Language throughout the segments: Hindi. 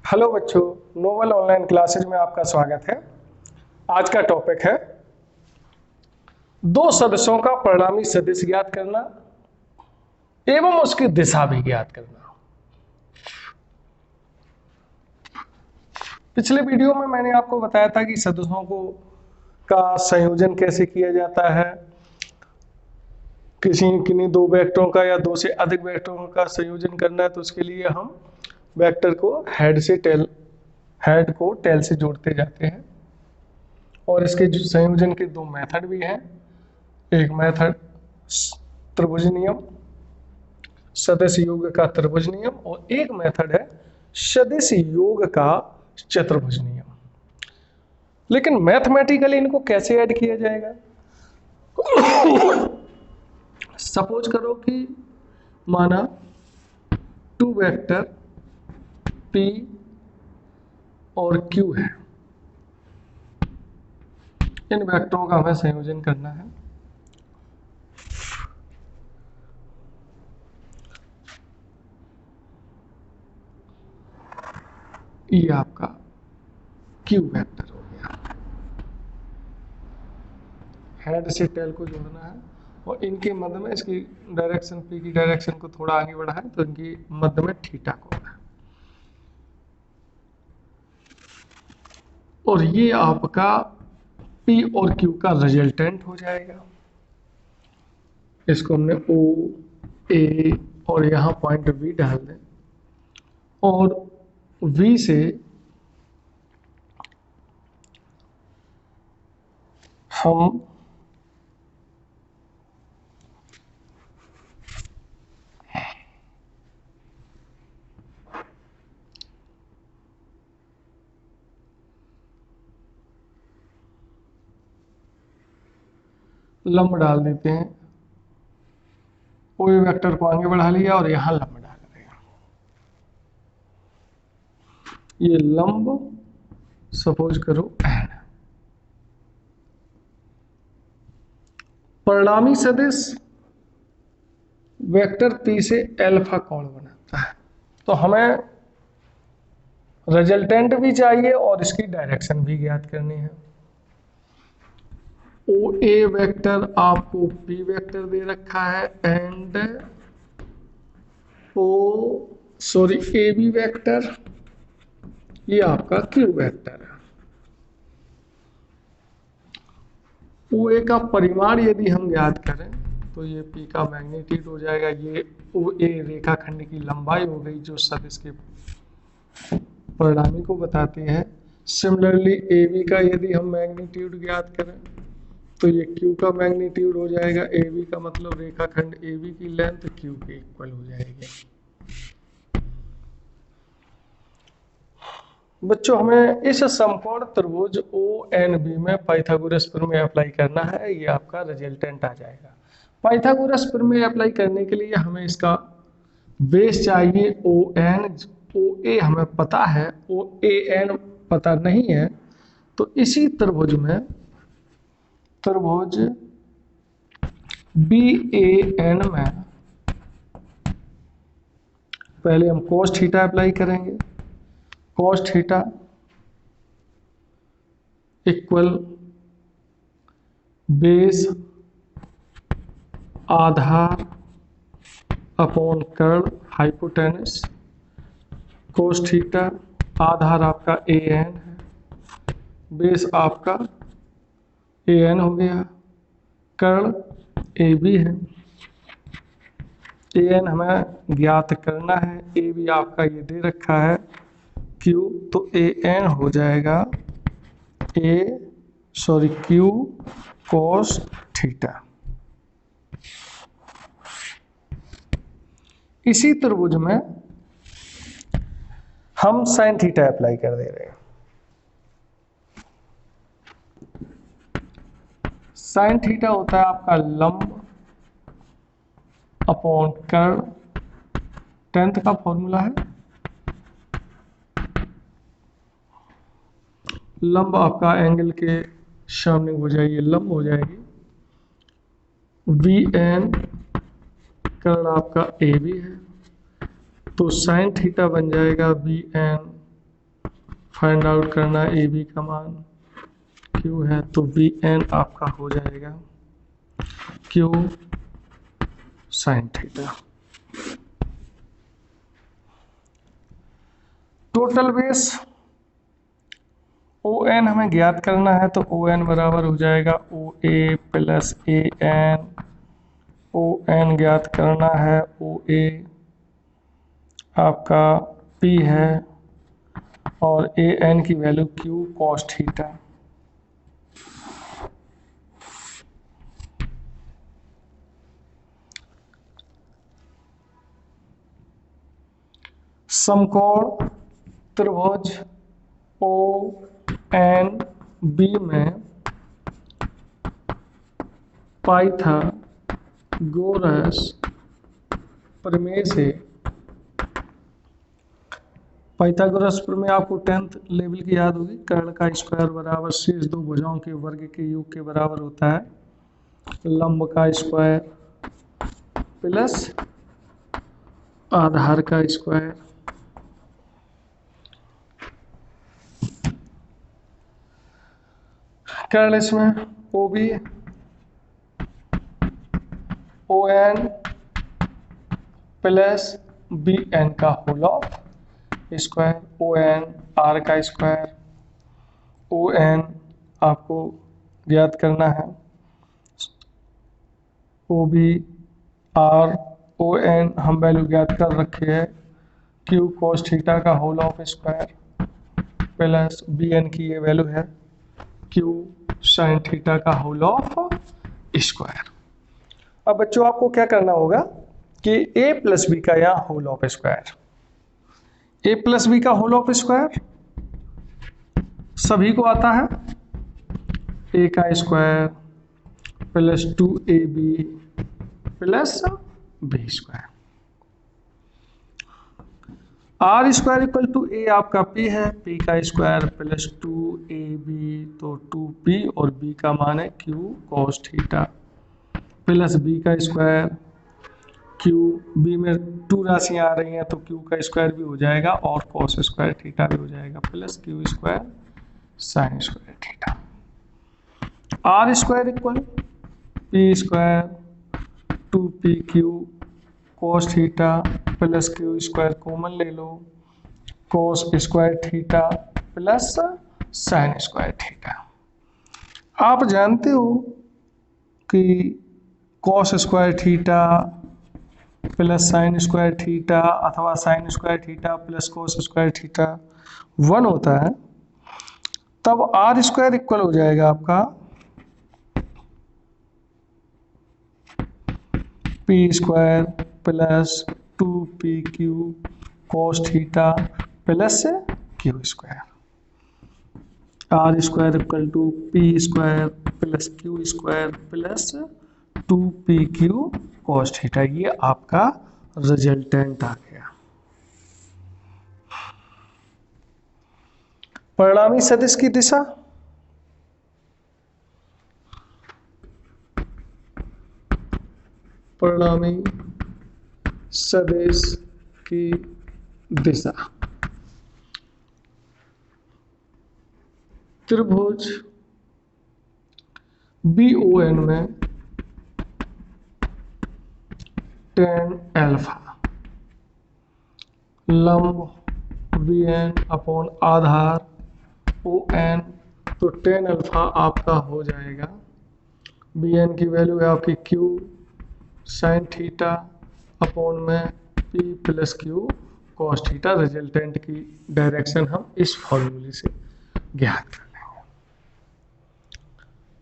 हेलो बच्चों, नोवेल ऑनलाइन क्लासेज में आपका स्वागत है। आज का टॉपिक है दो सदस्यों का परिणामी सदिश ज्ञात करना एवं उसकी दिशा भी ज्ञात करना। पिछले वीडियो में मैंने आपको बताया था कि सदस्यों को का संयोजन कैसे किया जाता है। किन्हीं दो वेक्टरों का या दो से अधिक वेक्टरों का संयोजन करना है तो उसके लिए हम वेक्टर को हेड को टेल से जोड़ते जाते हैं। और इसके संयोजन के दो मेथड भी हैं। एक मेथड त्रिभुज नियम, सदिश योग का त्रिभुज नियम, और एक मेथड है सदिश योग का चतुर्भुज नियम। लेकिन मैथमेटिकली इनको कैसे ऐड किया जाएगा? सपोज करो कि माना टू वेक्टर P और Q है। इन वेक्टरों का हमें संयोजन करना है। ये आपका Q वेक्टर हो गया। हेड से टेल को जोड़ना है और इनके मध्य में इसकी डायरेक्शन P की डायरेक्शन को थोड़ा आगे बढ़ाएं तो इनकी मध्य में थीटा कोण है। और ये आपका P और Q का रिजल्टेंट हो जाएगा। इसको हमने O A और यहाँ पॉइंट V डाल दें और V से हम लंब डाल देते हैं। कोई वेक्टर को आगे बढ़ा लिया और यहां लंब डाल देगा। ये लंब सपोज करो n। परिणामी सदिश वेक्टर P से अल्फा कोण बनाता है। तो हमें रिजल्टेंट भी चाहिए और इसकी डायरेक्शन भी ज्ञात करनी है। ओ ए वेक्टर आपको P वेक्टर दे रखा है एंड ए बी वेक्टर ये आपका Q वेक्टर है। ओ ए का परिमाण यदि हम ज्ञात करें तो ये P का मैग्नीट्यूड हो जाएगा। ये ओ ए रेखाखंड की लंबाई हो गई जो सदिश के परिणामी को बताती है। सिमिलरली ए बी का यदि हम मैग्नीट्यूड ज्ञात करें तो ये Q का मैग्नीट्यूड हो जाएगा। ए बी का मतलब रेखाखंड ए बी की लेंथ Q के इक्वल हो जाएगी। बच्चों, हमें इस समकोण त्रिभुज ONB में पाइथागोरस प्रमेय अप्लाई करना है। ये आपका रिजल्टेंट आ जाएगा। पाइथागोरस प्रमेय अप्लाई करने के लिए हमें इसका बेस चाहिए ON। OA हमें पता है, OAN पता नहीं है। तो इसी त्रिभुज में त्रिभुज BAN में पहले हम cos थीटा अप्लाई करेंगे। cos थीटा इक्वल बेस आधार अपॉन कर्ण हाइपोटेनस। cos थीटा आधार आपका AN है, बेस आपका AN हो गया, कर्ण AB है। AN हमें ज्ञात करना है, AB आपका ये दे रखा है Q, तो AN हो जाएगा Q cos थीटा। इसी त्रिभुज में हम sin थीटा अप्लाई कर दे रहे हैं। sin थीटा होता है आपका लंब अपॉन कर्ण। 10th का फॉर्मूला है। लंब आपका एंगल के सामने हो जाएगी, लंब हो जाएगी VN, कर्ण आपका AB है। तो sin थीटा बन जाएगा VN फाइंड आउट करना ए बी का मान क्यू है, तो बी एन आपका हो जाएगा Q sine theta. Total base O N हमें ज्ञात करना है, तो ओ एन बराबर हो जाएगा ओ ए plus A N. O N ज्ञात करना है, ओ ए आपका पी है और ए एन की वैल्यू क्यू कॉस थीटा। समकोण त्रिभुज ओ एन बी में पाइथागोरस प्रमेय से, पाइथागोरस प्रमेय आपको 10th लेवल की याद होगी, कर्ण का स्क्वायर बराबर शेष दो भुजाओं के वर्ग के योग के बराबर होता है, लंब का स्क्वायर प्लस आधार का स्क्वायर। कर्ण इसमें O B O N plus B N का whole of square, O N R का स्क्वायर। ओ एन आपको ज्ञात करना है, O B R O N हम वैल्यू ज्ञात कर रखे हैं, क्यू कोस थीटा का whole of square plus B N की ये वैल्यू है क्यू साइन थीटा का होल ऑफ स्क्वायर। अब बच्चों आपको क्या करना होगा कि a प्लस बी का यहाँ whole of square, a plus B का होल ऑफ स्क्वायर सभी को आता है, a का square plus 2ab plus B square. R square equal to A आपका p है, p का स्क्वायर प्लस 2ab, तो 2p और b का मान है q cos theta plus b का स्क्वायर, q b में 2 राशियां आ रही हैं तो q का स्क्वायर भी हो जाएगा और cos स्क्वायर थीटा भी हो जाएगा plus q square sine square theta. R square equal p square 2pq cos theta plus q square common ले लो, cos square theta plus sine square theta. आप जानते हो कि cos square theta plus sine square theta अथवा sine square theta plus cos square theta 1 होता है, तब आर स्क्वायर इक्वल हो जाएगा आपका P square plus 2pq cos theta plus Q square. R square equal to P square plus Q square plus 2pq cos theta, ये आपका रिजल्टेंट आ गया। परिणामी सदिश की दिशा, परिणामी सदिश की दिशा त्रिभुज BON में tan अल्फा लंब BN अपॉन आधार ON, तो tan अल्फा आपका हो जाएगा, BN की वैल्यू है आपकी Q साइन थीटा अपॉन में P plus Q cos theta. Resultant की डायरेक्शन हम इस फॉर्मूले से ज्ञात कर लेंगे।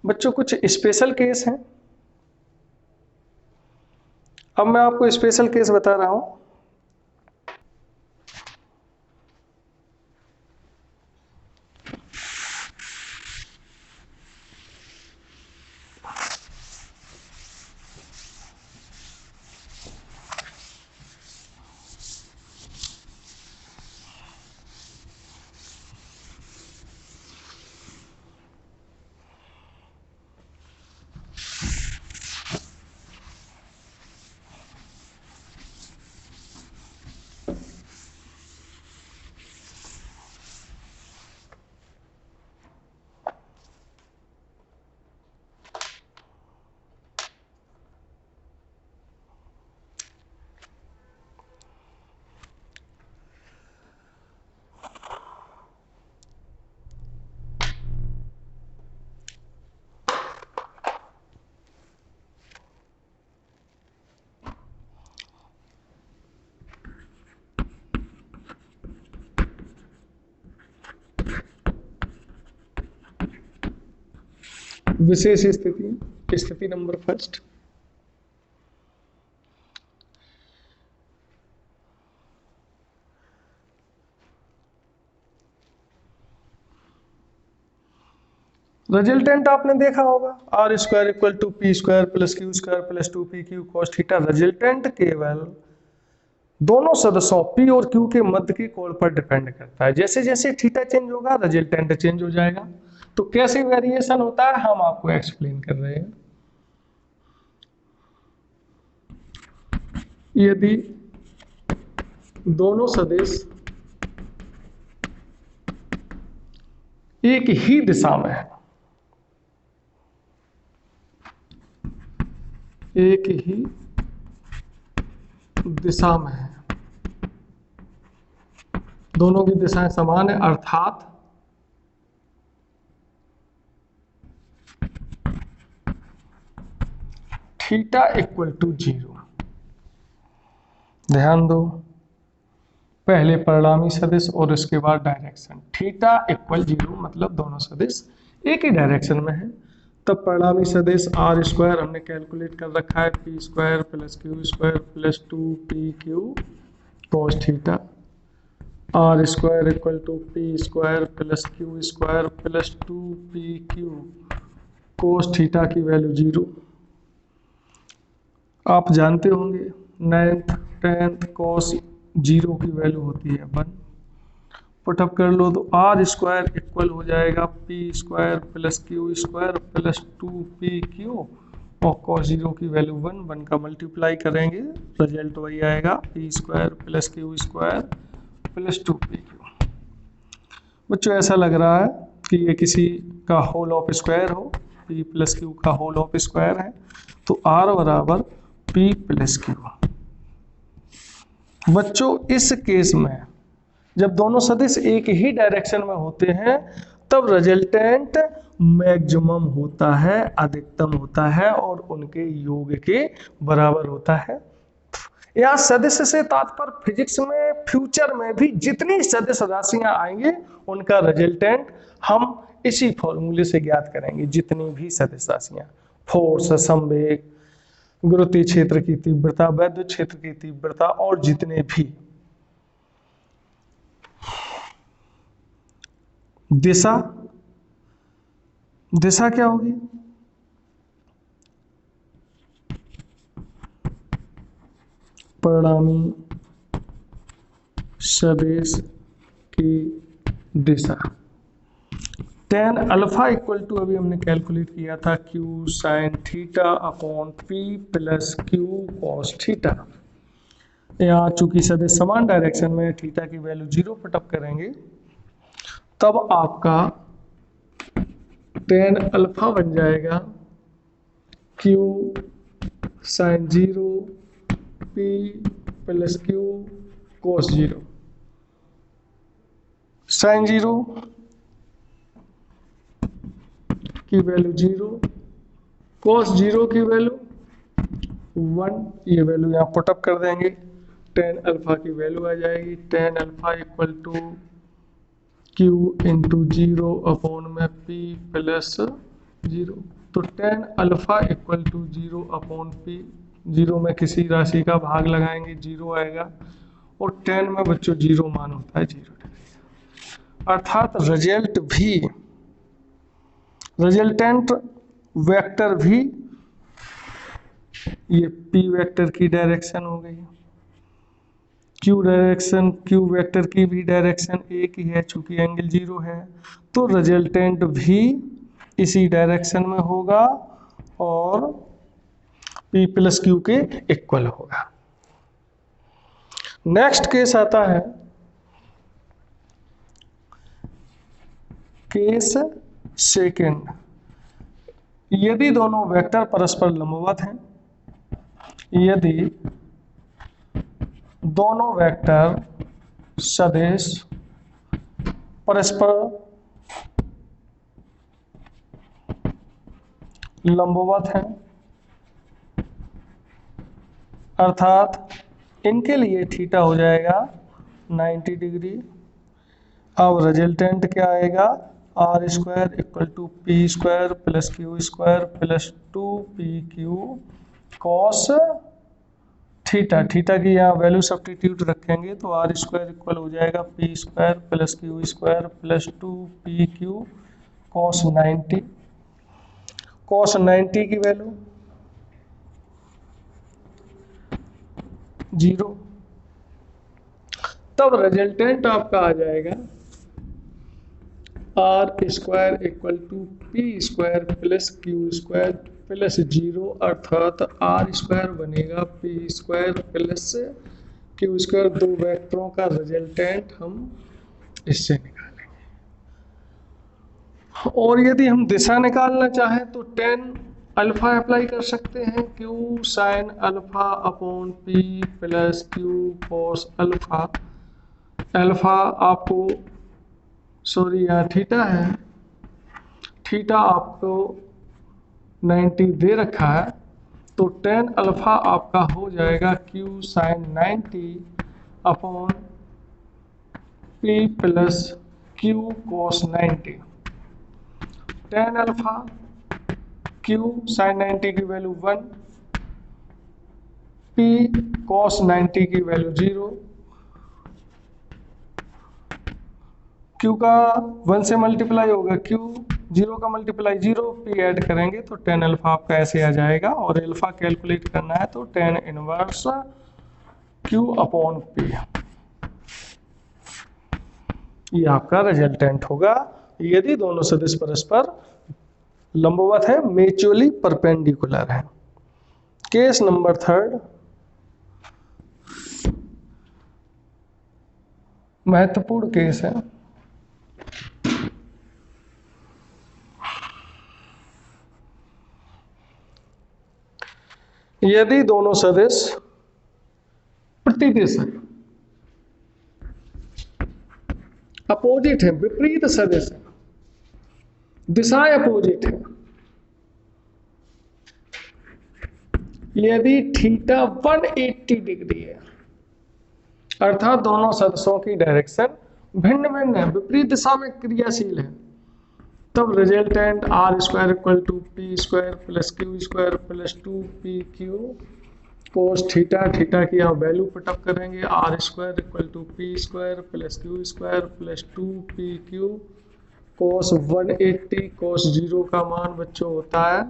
बच्चों कुछ स्पेशल केस हैं, अब मैं आपको स्पेशल केस बता रहा हूं। विशेष स्थिति, स्थिति नंबर फर्स्ट, रिजल्टेंट आपने देखा होगा R square equal to P square plus Q square plus 2p/q cos theta. Resultant केवल दोनों सदस्यों p और q के मध्य के कोण पर डिपेंड करता है। जैसे जैसे थीटा चेंज होगा रिजल्टेंट चेंज हो जाएगा। तो कैसे वेरिएशन होता है हम आपको एक्सप्लेन कर रहे हैं। यदि दोनों सदिश एक ही दिशा में है, एक ही दिशा में है, दोनों की दिशाएं समान है, अर्थात थीटा इक्वल टू 0। ध्यान दो, पहले परिणामी सदिश और उसके बाद डायरेक्शन। थीटा इक्वल 0 मतलब दोनों सदिश एक ही डायरेक्शन में है। तब परिणामी सदिश आर स्क्वायर हमने कैलकुलेट कर रखा है, P square plus Q square plus 2p/q cos theta. R square equal to P square plus Q square plus 2p/q cos theta की वैल्यू 0। आप जानते होंगे 9th 10th cos 0 की वैल्यू होती है 1। पुटअप कर लो तो आर स्क्वायर इक्वल हो जाएगा P square plus Q square plus 2p/q और cos 0 की वैल्यू 1 का मल्टीप्लाई करेंगे रिजल्ट वही आएगा P square plus Q square plus 2p/q। बच्चों ऐसा लग रहा है कि ये किसी का होल ऑफ स्क्वायर हो, p प्लस क्यू का होल ऑफ स्क्वायर है, तो r बराबर p प्लस क्यू। बच्चों इस केस में जब दोनों सदिश एक ही डायरेक्शन में होते हैं तब रिजल्टेंट मैक्सिमम होता है, अधिकतम होता है और उनके योग के बराबर होता है। यहाँ सदिश से तात्पर्य फिजिक्स में फ्यूचर में भी जितनी सदिश राशियां आएंगे उनका रिजल्टेंट हम इसी फॉर्मूले से ज्ञात करेंगे। जितनी भी सदिश राशियां, फोर्स, संवेग, गुरुत्वीय क्षेत्र की तीव्रता, वैद्युत क्षेत्र की तीव्रता और जितने भी, दिशा, दिशा क्या होगी? परिणामी सदिश की दिशा। tan अल्फा इक्वल टू अभी हमने कैलकुलेट किया था q sin theta upon p plus q cos theta. यहाँ चूंकि सदिश समान डायरेक्शन में थीटा की वैल्यू 0 पुटअप करेंगे तब आपका tan अल्फा बन जाएगा q sin 0 p plus q cos 0। sin 0 की वैल्यू 0, cos 0 की वैल्यू 1, ये वैल्यू यहाँ पुटअप कर देंगे, tan अल्फा की वैल्यू आ जाएगी tan alpha equal to q into 0 upon में p प्लस 0। तो tan alpha equal to 0 upon p, 0 में किसी राशि का भाग लगाएंगे 0 आएगा और tan में बच्चों 0 मान होता है 0 डिग्री। अर्थात रिजल्ट भी, रिजल्टेंट वेक्टर भी, ये p वेक्टर की डायरेक्शन हो गई, q डायरेक्शन, q वेक्टर की भी डायरेक्शन एक ही है चूंकि एंगल 0 है, तो रिजल्टेंट भी इसी डायरेक्शन में होगा और p प्लस क्यू के इक्वल होगा। नेक्स्ट केस आता है केस सेकंड। यदि दोनों वेक्टर परस्पर लंबवत हैं, यदि दोनों वेक्टर सदिश परस्पर लंबवत हैं, अर्थात इनके लिए थीटा हो जाएगा 90 डिग्री। अब रिजल्टेंट क्या आएगा? R square equal to P square plus Q square plus 2pq cos theta. Theta की यहाँ वैल्यू सब्स्टिट्यूट रखेंगे तो आर स्क्वायर इक्वल हो जाएगा P square plus Q square plus 2pq cos 90। Cos 90 की वैल्यू 0। तब रिजल्टेंट आपका आ जाएगा R square equal to P square plus Q square plus 0, अर्थात आर स्क्वायर बनेगा P square plus Q square. दो वेक्टरों का रिजल्टेंट हम इससे निकालेंगे। और यदि हम दिशा निकालना चाहें तो tan अल्फा अप्लाई कर सकते हैं, Q sine alpha upon P plus Q cos alpha. Alpha आपको सॉरी यहाँ थीटा है, थीटा आपको 90 दे रखा है, तो tan अल्फा आपका हो जाएगा Q sine 90 upon P plus Q cos 90। tan alpha Q sine 90 की वैल्यू 1, पी कॉस 90 की वैल्यू 0। क्यू का 1 से मल्टीप्लाई होगा क्यू, 0 का मल्टीप्लाई 0, पी ऐड करेंगे तो tan अल्फा आपका ऐसे आ जाएगा। और अल्फा कैलकुलेट करना है तो tan inverse Q upon P, ये आपका रिजल्टेंट होगा यदि दोनों सदिश परस्पर लंबवत है, म्यूचुअली परपेंडिकुलर है। केस नंबर 3 महत्वपूर्ण केस है। यदि दोनों सदिश प्रतिदिश है, अपोजिट है, विपरीत सदिश है, दिशाएं अपोजिट है, यदि थीटा 180 डिग्री है, अर्थात दोनों सदिशों की डायरेक्शन भिन्न भिन्न है, विपरीत दिशा में क्रियाशील है, तब resultant R square equal to P square plus Q square plus 2pq cos theta. Theta की यहाँ वैल्यू पुटअप करेंगे, R square equal to P square plus Q square plus 2pq cos 180। Cos 0 का मान बच्चों होता है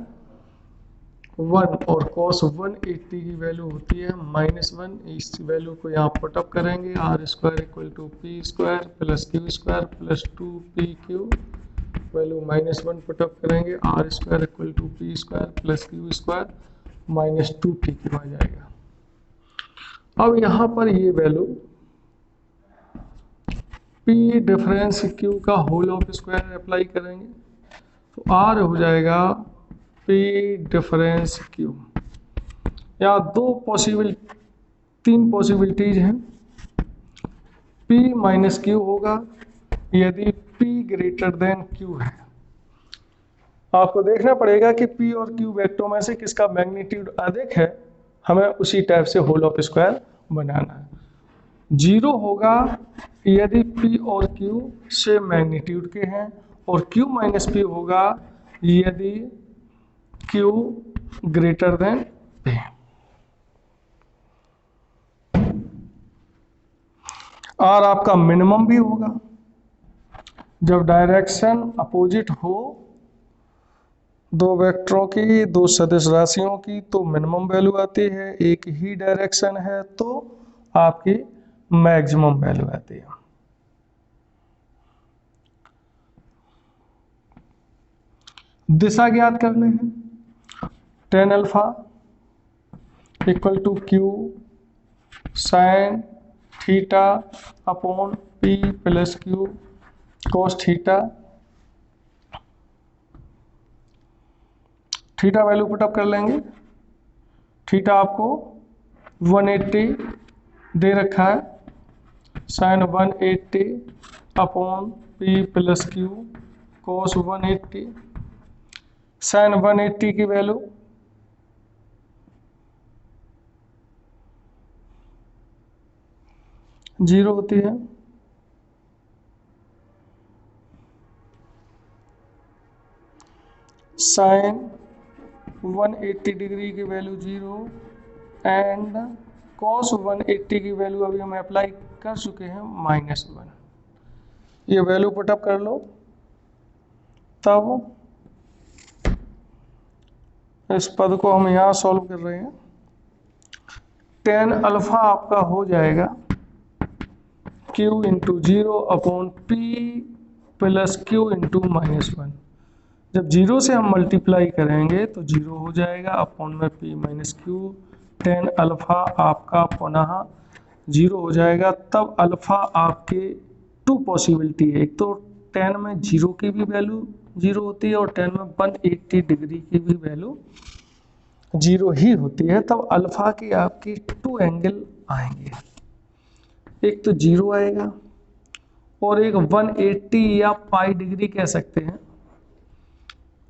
1 और कोस 180 की वैल्यू होती है -1। इस वैल्यू को यहाँ पुटअप करेंगे, R square equal to P square plus Q square plus 2pq value -1 put up करेंगे, R square equal to P square plus Q square -2pq आ जाएगा। अब यहाँ पर ये वैल्यू p डिफरेंस q का होल ऑफ स्क्वायर अप्लाई करेंगे तो r हो जाएगा p डिफरेंस q। यहाँ तीन पॉसिबिलिटीज हैं। p माइनस क्यू होगा यदि p ग्रेटर देन q है। आपको देखना पड़ेगा कि p और q वेक्टरों में से किसका मैग्नीट्यूड अधिक है, हमें उसी टाइप से होल ऑफ स्क्वायर बनाना है। 0 होगा यदि p और q से मैग्नीट्यूड के हैं, और q माइनस p होगा यदि q greater than p। r आपका मिनिमम भी होगा जब डायरेक्शन अपोजिट हो दो वेक्टरों की, दो सदिश राशियों की, तो मिनिमम वैल्यू आती है। एक ही डायरेक्शन है तो आपकी मैक्सिमम वैल्यू आती है। दिशा ज्ञात करने हैं, tan alpha equal to Q sine theta upon P plus Q cos theta. Theta value put up कर लेंगे, थीटा आपको 180 दे रखा है, sine 180 upon P plus Q cos 180। Sine 180 की वैल्यू जीरो होती है। साइन 180 डिग्री की वैल्यू 0 एंड कॉस 180 की वैल्यू अभी हम अप्लाई कर चुके हैं -1। ये वैल्यू पुटअप कर लो, तब इस पद को हम यहाँ सॉल्व कर रहे हैं। tan अल्फा आपका हो जाएगा q into 0 upon p plus q into -1। जब 0 से हम मल्टीप्लाई करेंगे तो 0 हो जाएगा अपॉन में p minus q। tan alpha आपका पुनः 0 हो जाएगा। तब अल्फा आपके 2 पॉसिबिलिटी है, एक तो tan में 0 की भी वैल्यू 0 होती है और tan में 180 डिग्री की भी वैल्यू 0 ही होती है। तब अल्फा की आपकी 2 एंगल आएंगे, एक तो 0 आएगा और एक 180 या पाई डिग्री कह सकते हैं।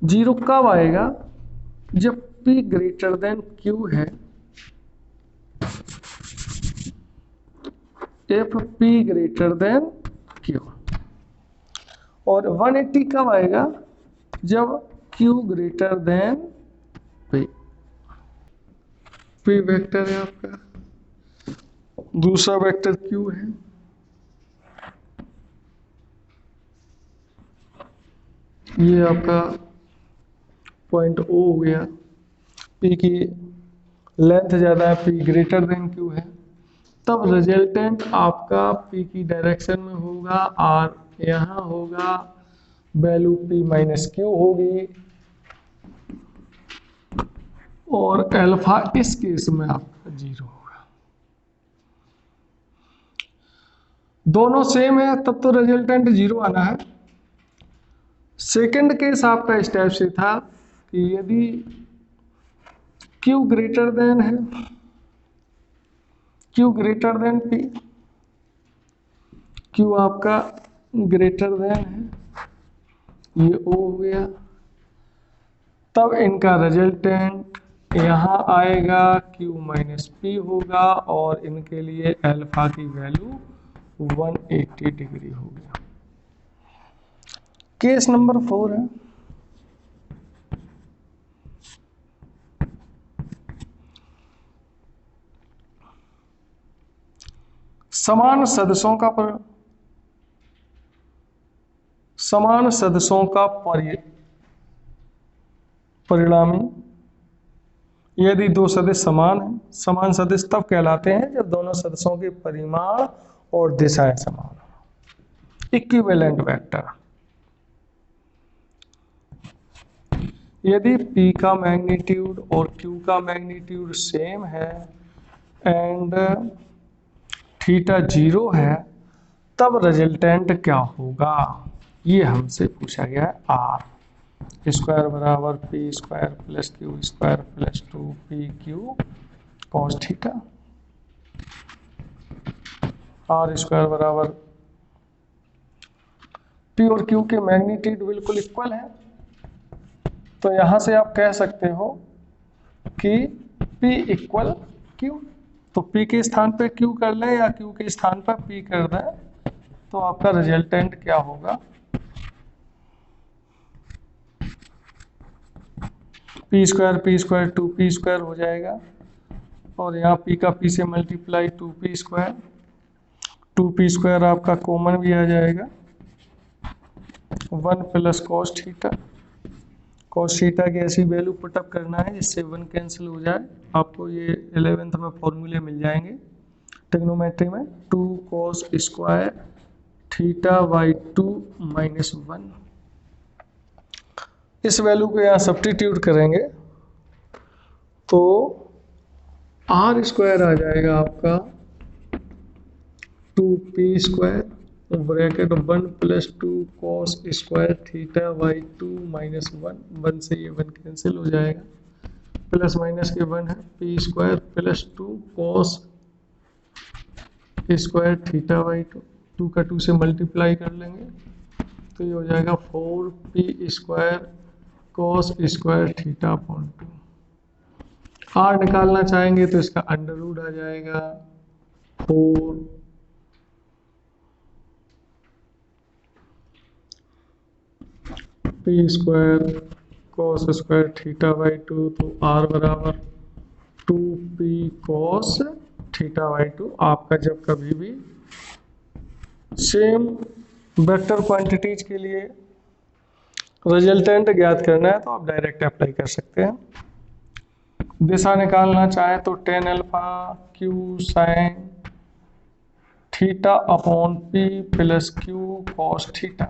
0 कब आएगा? जब p ग्रेटर देन q है, if p greater than q। और 180 कब आएगा? जब q greater than p। p vector है आपका, दूसरा वेक्टर q है, ये आपका पॉइंट O हो गया। p की लेंथ ज़्यादा है, p ग्रेटर देन q है, तब रिजल्टेंट आपका p की डायरेक्शन में होगा और यहाँ होगा वैल्यू p माइनस q होगी और अल्फा इस केस में आपका 0 होगा। दोनों सेम है तब तो रिजल्टेंट 0 आना है। सेकंड केस आपका इस टाइप से था कि यदि q ग्रेटर देन है, q greater than p, q आपका ग्रेटर देन है, ये O हो गया, तब इनका रिजल्टेंट यहाँ आएगा q माइनस p होगा और इनके लिए अल्फा की वैल्यू 180 डिग्री होगी। केस नंबर 4 है, समान सदस्यों का परिणामी यदि दो सदिश समान हैं। समान सदिश तब कहलाते हैं जब दोनों सदस्यों के परिमाण और दिशाएं समान हो। इक्विवेलेंट वेक्टर, यदि p का मैग्नीट्यूड और q का मैग्नीट्यूड सेम है एंड थीटा 0 है, तब रिजल्टेंट क्या होगा? ये हमसे पूछा गया है। r स्क्वायर बराबर p square plus q square plus 2pq cos theta. r square बराबर p और q के मैग्नीट्यूड बिल्कुल इक्वल है, तो यहां से आप कह सकते हो कि p इक्वल q। तो p के स्थान पे q कर लें या q के स्थान पर p कर दें, तो आपका रिजल्टेंट क्या होगा? p स्क्वायर 2p स्क्वायर हो जाएगा और यहाँ p का p से मल्टीप्लाई 2p स्क्वायर आपका कॉमन भी आ जाएगा, 1 plus cos theta. Cos theta की ऐसी वैल्यू पुटअप करना है जिससे 1 कैंसिल हो जाए। आपको ये 11th में फॉर्मूले मिल जाएंगे ट्रिग्नोमेट्री में, 2 cos square theta by 2 minus 1। इस वैल्यू को यहाँ सब्स्टिट्यूट करेंगे तो r स्क्वायर आ जाएगा आपका 2p square bracket 1 plus 2 cos square theta by 2 minus 1 से ये 1 कैंसिल हो जाएगा, प्लस माइनस के 1 है, p square plus 2 cos square theta by 2 का 2 से मल्टीप्लाई कर लेंगे तो ये हो जाएगा 4p square cos square theta upon 2। r निकालना चाहेंगे तो इसका अंडर रूट आ जाएगा 4 p square cos square theta by 2, तो r बराबर 2p कॉस थीटा बाई 2। आपका जब कभी भी सेम वेक्टर क्वांटिटीज के लिए रिजल्टेंट ज्ञात करना है तो आप डायरेक्ट अप्लाई कर सकते हैं। दिशा निकालना चाहे तो tan alpha Q sine theta upon p plus Q cos theta.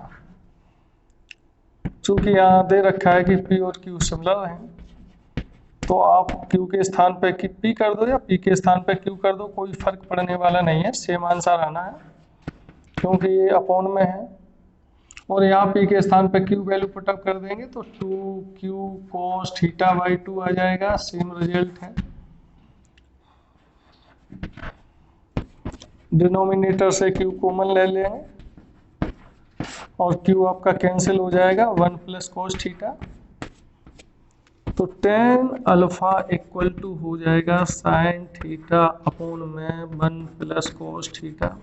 चूंकि यहाँ दे रखा है कि p और q सिमिलर हैं, तो आप q के स्थान पे p कर दो या p के स्थान पे q कर दो, कोई फर्क पड़ने वाला नहीं है, सेम आंसर आना है क्योंकि ये अपॉन में है। और यहाँ p के स्थान पे q वैल्यू पुटअप कर देंगे तो 2q cos थीटा बाई 2 आ जाएगा, सेम रिजल्ट है। डिनोमिनेटर से q कॉमन ले लेंगे और q आपका कैंसिल हो जाएगा, 1 प्लस कोस थीटा। तो tan अल्फा इक्वल टू हो जाएगा साइन थीटा अपॉन में 1 प्लस कोस थीटा।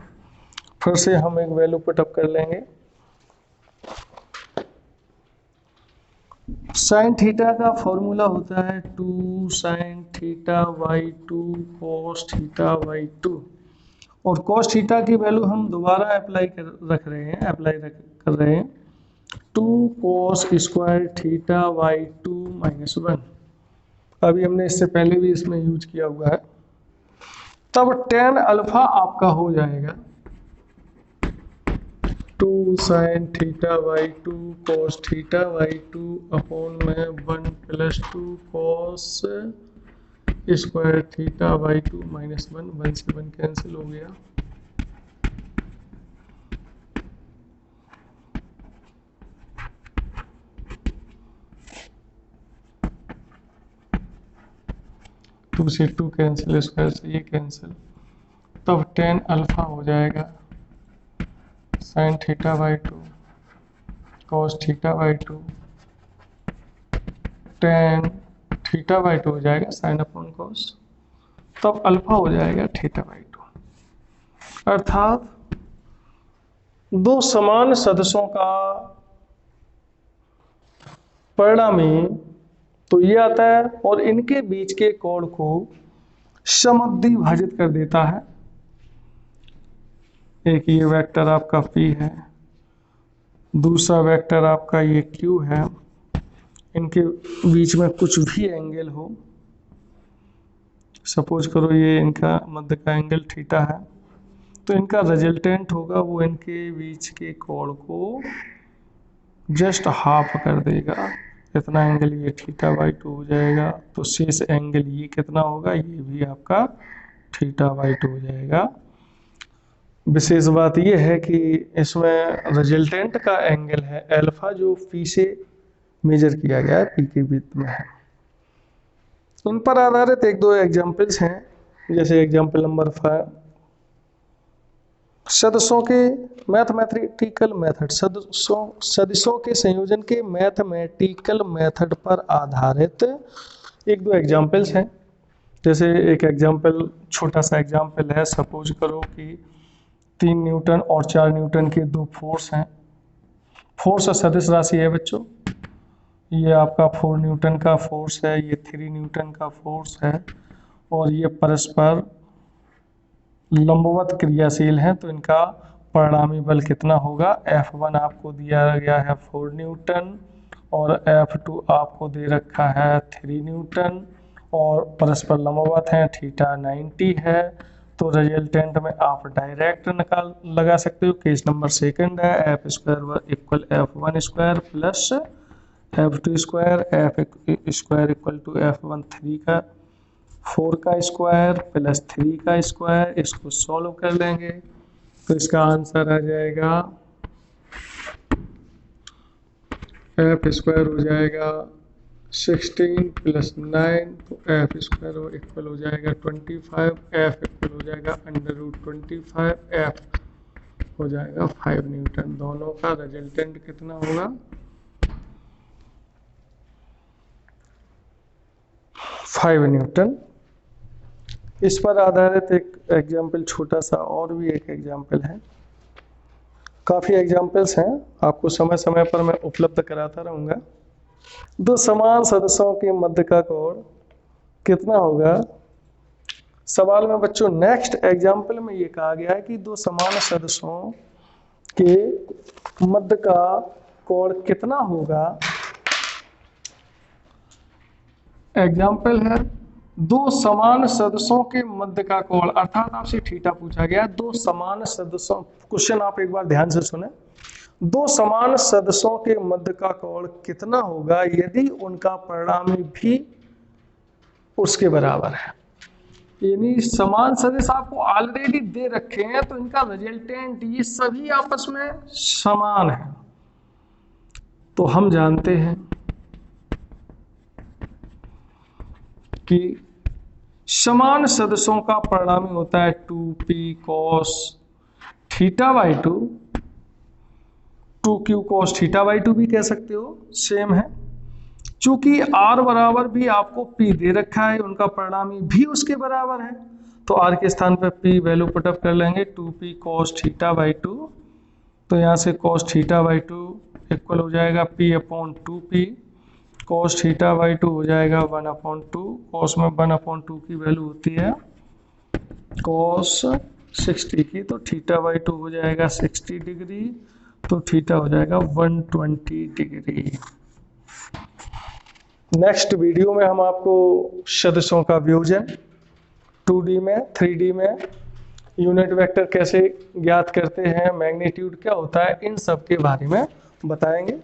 फिर से हम एक वैल्यू पुटअप कर लेंगे। साइन थीटा का फॉर्मूला होता है 2 sine theta by 2 cos theta by 2, और कॉस थीटा की वैल्यू हम दोबारा अप्लाई कर रहे हैं 2 cos square theta by 2 minus 1। अभी हमने इससे पहले भी इसमें यूज किया हुआ है। तब tan अल्फा आपका हो जाएगा 2 sine theta by 2 cos theta by 2 upon में 1 plus 2 cos square theta by 2 minus 1, 1 से 1 कैंसिल हो गया। टू से 2 कैंसिल, स्क्वायर से ये कैंसिल, तब tan अल्फा हो जाएगा sine theta by 2 cos theta by 2 tan theta by 2 हो जाएगा साइन अपॉन कॉस, तब अल्फा हो जाएगा थीटा बाई 2। अर्थात दो समान सदस्यों का परिणामी तो ये आता है और इनके बीच के कोण को समद्विभाजित कर देता है। एक ये वेक्टर आपका P है, दूसरा वेक्टर आपका ये Q है, इनके बीच में कुछ भी एंगल हो, सपोज करो ये इनका मध्य का एंगल थीटा है, तो इनका रिजल्टेंट होगा वो इनके बीच के कोण को जस्ट हाफ कर देगा। इतना एंगल ये थीटा बाई 2 हो जाएगा, तो शेष एंगल ये कितना होगा, ये भी आपका थीटा बाई 2 हो जाएगा। विशेष बात यह है कि इसमें रिजल्टेंट का एंगल है अल्फा, जो पी से मेजर किया गया है, पी के वृत्त में है। इन पर आधारित एक दो एग्जाम्पल्स हैं, जैसे एग्जाम्पल नंबर 5, सदस्यों के मैथमेटिकल मेथड, सदस्यों के संयोजन के मैथमेटिकल मेथड पर आधारित एक दो एग्जाम्पल्स हैं। जैसे एक एग्जाम्पल, छोटा सा एग्जाम्पल है, सपोज करो कि 3 न्यूटन और 4 न्यूटन के दो फोर्स हैं। फोर्स सदिश राशि है बच्चों, ये आपका 4 न्यूटन का फोर्स है, ये 3 न्यूटन का फोर्स है, और ये परस्पर लंबवत क्रियाशील हैं, तो इनका परिणामी बल कितना होगा। F1 आपको दिया गया है 4 न्यूटन और F2 आपको दे रखा है 3 न्यूटन, और परस्पर लंबवत हैं, थीटा 90 है। तो रिजल्टेंट में आप डायरेक्ट लगा सकते हो। केस नंबर सेकंड है, F square equal F1 square plus F2 square, F square equal to F1 3 का 4 का स्क्वायर प्लस 3 का स्क्वायर। इसको सॉल्व कर लेंगे तो इसका आंसर आ जाएगा एफ स्क्वायर हो जाएगा 16 प्लस 9, तो एफ स्क्वायर इक्वल हो जाएगा 25, एफ इक्वल हो जाएगा √25, एफ हो जाएगा 5 न्यूटन। दोनों का रिजल्टेंट कितना होगा, 5 न्यूटन। इस पर आधारित एक एग्जाम्पल, छोटा सा और भी एक एग्जाम्पल है। काफ़ी एग्जाम्पल्स हैं, आपको समय समय पर मैं उपलब्ध कराता रहूँगा। दो समान सदस्यों के मध्य का कोण कितना होगा। सवाल में बच्चों नेक्स्ट एग्जाम्पल में ये कहा गया है कि दो समान सदस्यों के मध्य का कोण कितना होगा। एग्जाम्पल है दो समान सदस्यों के मध्य का कोण, अर्थात आपसे थीटा पूछा गया। दो समान सदस्यों, क्वेश्चन आप एक बार ध्यान से सुने। दो समान सदस्यों के मध्य का कोण कितना होगा यदि उनका परिणामी भी उसके बराबर है। यानी समान सदिश आपको ऑलरेडी दे रखे हैं, तो इनका रिजल्टेंट ये सभी आपस में समान है। तो हम जानते हैं कि समान सदस्यों का परिणामी होता है 2p cos θ/2, 2q cos θ/2 भी कह सकते हो, सेम है। चूंकि r बराबर भी आपको p दे रखा है, उनका परिणामी भी उसके बराबर है, तो r के स्थान पर p वैल्यू पुटअप कर लेंगे 2p cos θ/2। तो यहाँ से cos θ/2 इक्वल हो जाएगा p/2p, cos θ/2 हो जाएगा 1/2, cos में 1/2 की वैल्यू होती है cos 60 की, तो θ/2 हो जाएगा 60 डिग्री, तो थीटा हो जाएगा 120 डिग्री। नेक्स्ट वीडियो में हम आपको सदस्यों का वियोजन 2D में, 3D में, यूनिट वेक्टर कैसे ज्ञात करते हैं, मैग्नीट्यूड क्या होता है, इन सब के बारे में बताएंगे।